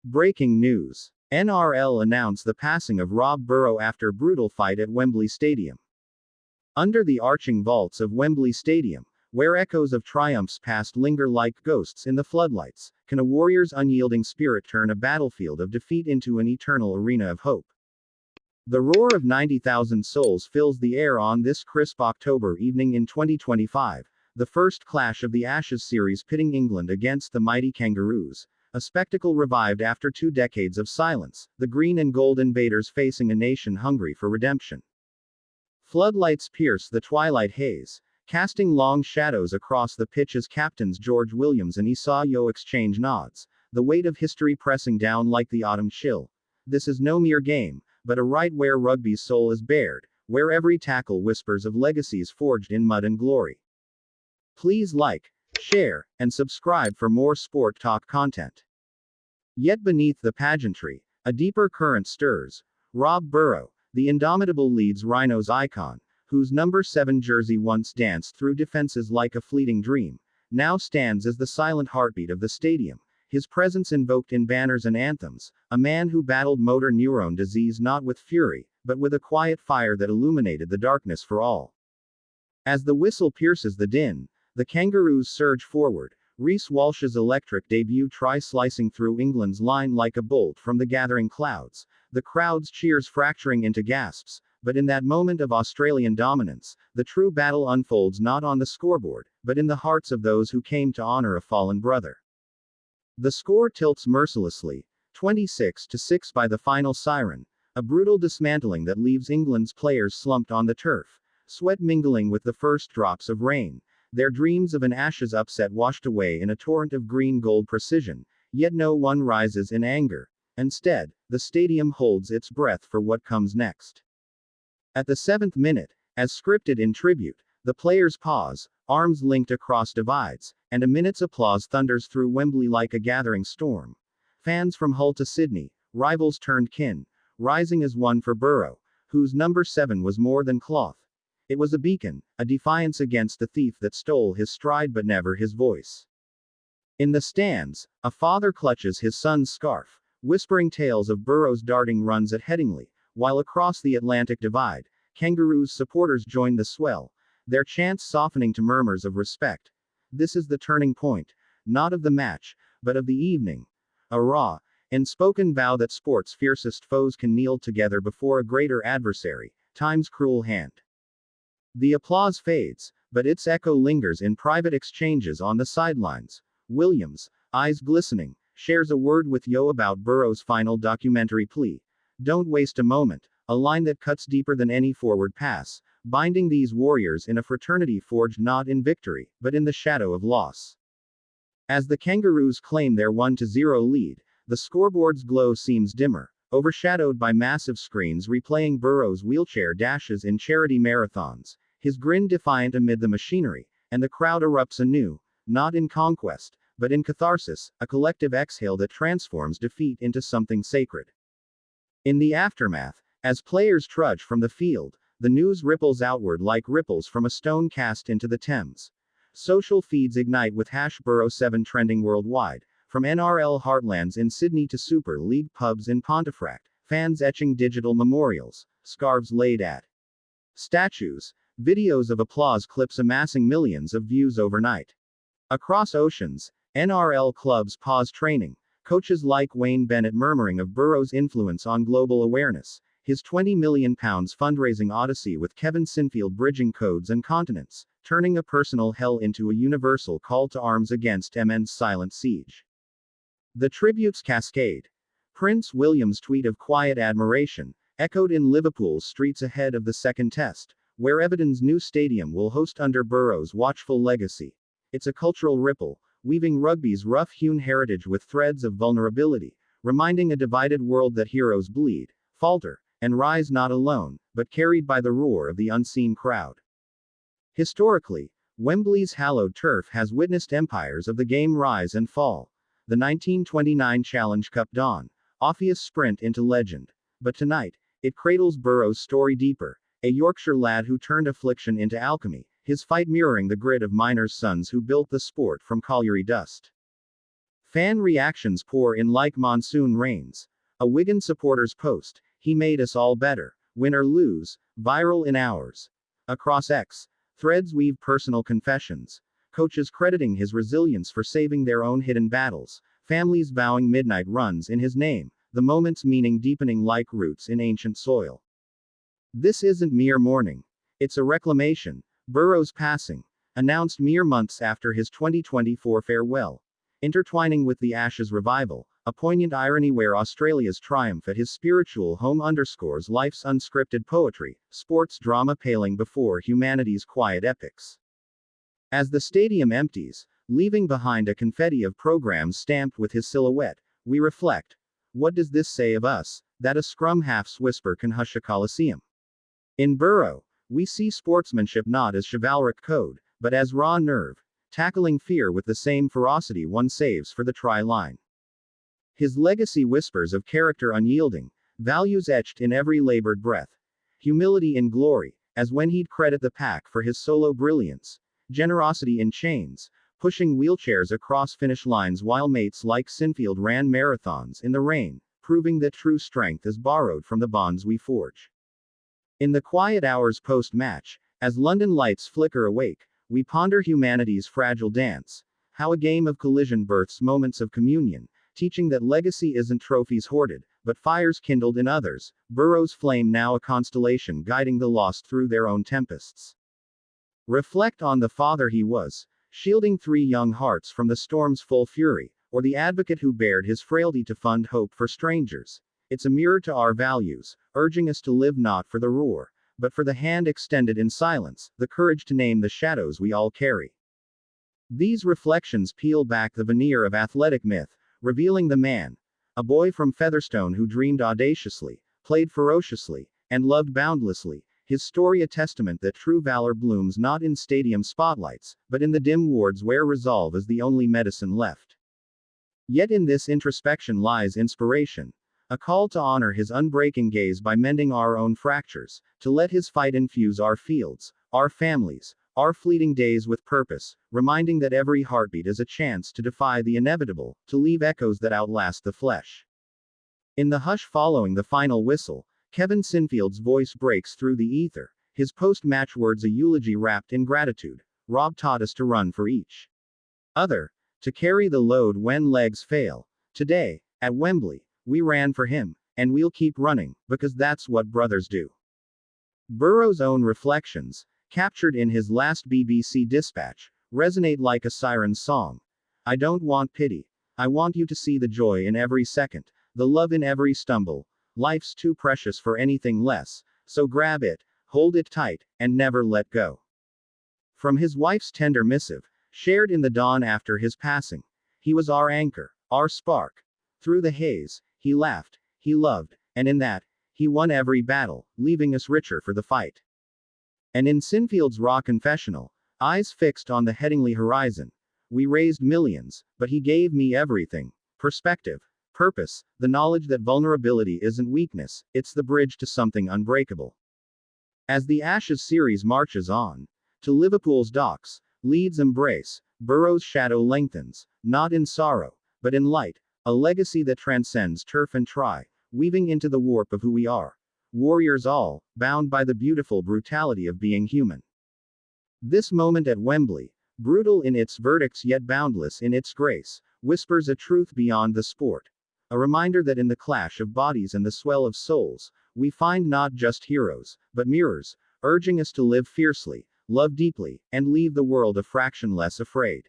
Breaking news. NRL announced the passing of Rob Burrow after brutal fight at Wembley Stadium. Under the arching vaults of Wembley Stadium, where echoes of triumphs past linger like ghosts in the floodlights, can a warrior's unyielding spirit turn a battlefield of defeat into an eternal arena of hope? The roar of 90,000 souls fills the air on this crisp October evening in 2025, the first clash of the Ashes series pitting England against the mighty Kangaroos, a spectacle revived after 2 decades of silence, the green and gold invaders facing a nation hungry for redemption. Floodlights pierce the twilight haze, casting long shadows across the pitch as captains George Williams and Issa Yeo exchange nods, the weight of history pressing down like the autumn chill. This is no mere game, but a rite where rugby's soul is bared, where every tackle whispers of legacies forged in mud and glory. Please like, share, and subscribe for more sport talk content. Yet beneath the pageantry, a deeper current stirs. Rob Burrow, the indomitable Leeds Rhinos icon, whose number 7 jersey once danced through defenses like a fleeting dream, now stands as the silent heartbeat of the stadium, his presence invoked in banners and anthems, a man who battled motor neurone disease not with fury, but with a quiet fire that illuminated the darkness for all. As the whistle pierces the din, the Kangaroos surge forward, Reece Walsh's electric debut slicing through England's line like a bolt from the gathering clouds, the crowd's cheers fracturing into gasps, but in that moment of Australian dominance, the true battle unfolds not on the scoreboard, but in the hearts of those who came to honor a fallen brother. The score tilts mercilessly, 26-6 by the final siren, a brutal dismantling that leaves England's players slumped on the turf, sweat mingling with the first drops of rain, their dreams of an Ashes upset washed away in a torrent of green-gold precision, yet no one rises in anger. Instead, the stadium holds its breath for what comes next. At the 7th minute, as scripted in tribute, the players pause, arms linked across divides, and a minute's applause thunders through Wembley like a gathering storm. Fans from Hull to Sydney, rivals turned kin, rising as one for Burrow, whose number 7 was more than cloth. It was a beacon, a defiance against the thief that stole his stride but never his voice. In the stands, a father clutches his son's scarf, whispering tales of Burrow's darting runs at Headingley, while across the Atlantic Divide, Kangaroos supporters join the swell, their chants softening to murmurs of respect. This is the turning point, not of the match, but of the evening. A raw, unspoken vow that sport's fiercest foes can kneel together before a greater adversary, time's cruel hand. The applause fades, but its echo lingers in private exchanges on the sidelines. Williams, eyes glistening, shares a word with Yeo about Burrow's final documentary plea. Don't waste a moment, a line that cuts deeper than any forward pass, binding these warriors in a fraternity forged not in victory, but in the shadow of loss. As the Kangaroos claim their 1-0 lead, the scoreboard's glow seems dimmer, overshadowed by massive screens replaying Burrow's wheelchair dashes in charity marathons, his grin defiant amid the machinery, and the crowd erupts anew, not in conquest, but in catharsis, a collective exhale that transforms defeat into something sacred. In the aftermath, as players trudge from the field, the news ripples outward like ripples from a stone cast into the Thames. Social feeds ignite with #Burrow7 trending worldwide, from NRL heartlands in Sydney to Super League pubs in Pontefract, fans etching digital memorials, scarves laid at statues, videos of applause clips amassing millions of views overnight. Across oceans, NRL clubs pause training, coaches like Wayne Bennett murmuring of Burrow's influence on global awareness, his £20 million fundraising odyssey with Kevin Sinfield bridging codes and continents, turning a personal hell into a universal call to arms against MN's silent siege. The tributes cascade. Prince William's tweet of quiet admiration, echoed in Liverpool's streets ahead of the second test, where Everton's new stadium will host under Burrow's watchful legacy. It's a cultural ripple, weaving rugby's rough-hewn heritage with threads of vulnerability, reminding a divided world that heroes bleed, falter, and rise not alone, but carried by the roar of the unseen crowd. Historically, Wembley's hallowed turf has witnessed empires of the game rise and fall. The 1929 Challenge Cup dawn, Orpheus' sprint into legend. But tonight, it cradles Burrow's story deeper, a Yorkshire lad who turned affliction into alchemy, his fight mirroring the grit of miners' sons who built the sport from colliery dust. Fan reactions pour in like monsoon rains. A Wigan supporter's post, "He made us all better, win or lose," viral in hours. Across X, threads weave personal confessions. Coaches crediting his resilience for saving their own hidden battles. Families vowing midnight runs in his name, the moment's meaning deepening like roots in ancient soil. This isn't mere mourning. It's a reclamation. Burrow's passing, announced mere months after his 2024 farewell. Intertwining with the Ashes revival, a poignant irony where Australia's triumph at his spiritual home underscores life's unscripted poetry, sports drama paling before humanity's quiet epics. As the stadium empties, leaving behind a confetti of programs stamped with his silhouette, we reflect. What does this say of us, that a scrum half's whisper can hush a coliseum? In Burrow, we see sportsmanship not as chivalric code, but as raw nerve, tackling fear with the same ferocity one saves for the try line. His legacy whispers of character unyielding, values etched in every labored breath, humility in glory, as when he'd credit the pack for his solo brilliance, generosity in chains, pushing wheelchairs across finish lines while mates like Sinfield ran marathons in the rain, proving that true strength is borrowed from the bonds we forge. In the quiet hours post-match, as London lights flicker awake, we ponder humanity's fragile dance, how a game of collision births moments of communion, teaching that legacy isn't trophies hoarded, but fires kindled in others, Burrow's flame now a constellation guiding the lost through their own tempests. Reflect on the father he was, shielding 3 young hearts from the storm's full fury, or the advocate who bared his frailty to fund hope for strangers. It's a mirror to our values, urging us to live not for the roar, but for the hand extended in silence, the courage to name the shadows we all carry. These reflections peel back the veneer of athletic myth, revealing the man, a boy from Featherstone who dreamed audaciously, played ferociously, and loved boundlessly, his story a testament that true valor blooms not in stadium spotlights, but in the dim wards where resolve is the only medicine left. Yet in this introspection lies inspiration. A call to honor his unbreaking gaze by mending our own fractures, to let his fight infuse our fields, our families, our fleeting days with purpose, reminding that every heartbeat is a chance to defy the inevitable, to leave echoes that outlast the flesh. In the hush following the final whistle, Kevin Sinfield's voice breaks through the ether, his post-match words a eulogy wrapped in gratitude. Rob taught us to run for each other, to carry the load when legs fail. Today, at Wembley, we ran for him, and we'll keep running, because that's what brothers do. Burrow's own reflections, captured in his last BBC dispatch, resonate like a siren's song. "I don't want pity. I want you to see the joy in every second, the love in every stumble. Life's too precious for anything less, so grab it, hold it tight, and never let go." From his wife's tender missive, shared in the dawn after his passing, he was our anchor, our spark. Through the haze, he laughed, he loved, and in that, he won every battle, leaving us richer for the fight. And in Sinfield's raw confessional, eyes fixed on the Headingley horizon, "We raised millions, but he gave me everything. Perspective, purpose, the knowledge that vulnerability isn't weakness, it's the bridge to something unbreakable." As the Ashes series marches on, to Liverpool's docks, Leeds' embrace, Burrow's shadow lengthens, not in sorrow, but in light, a legacy that transcends turf and try, weaving into the warp of who we are. Warriors all, bound by the beautiful brutality of being human. This moment at Wembley, brutal in its verdicts yet boundless in its grace, whispers a truth beyond the sport. A reminder that in the clash of bodies and the swell of souls, we find not just heroes, but mirrors, urging us to live fiercely, love deeply, and leave the world a fraction less afraid.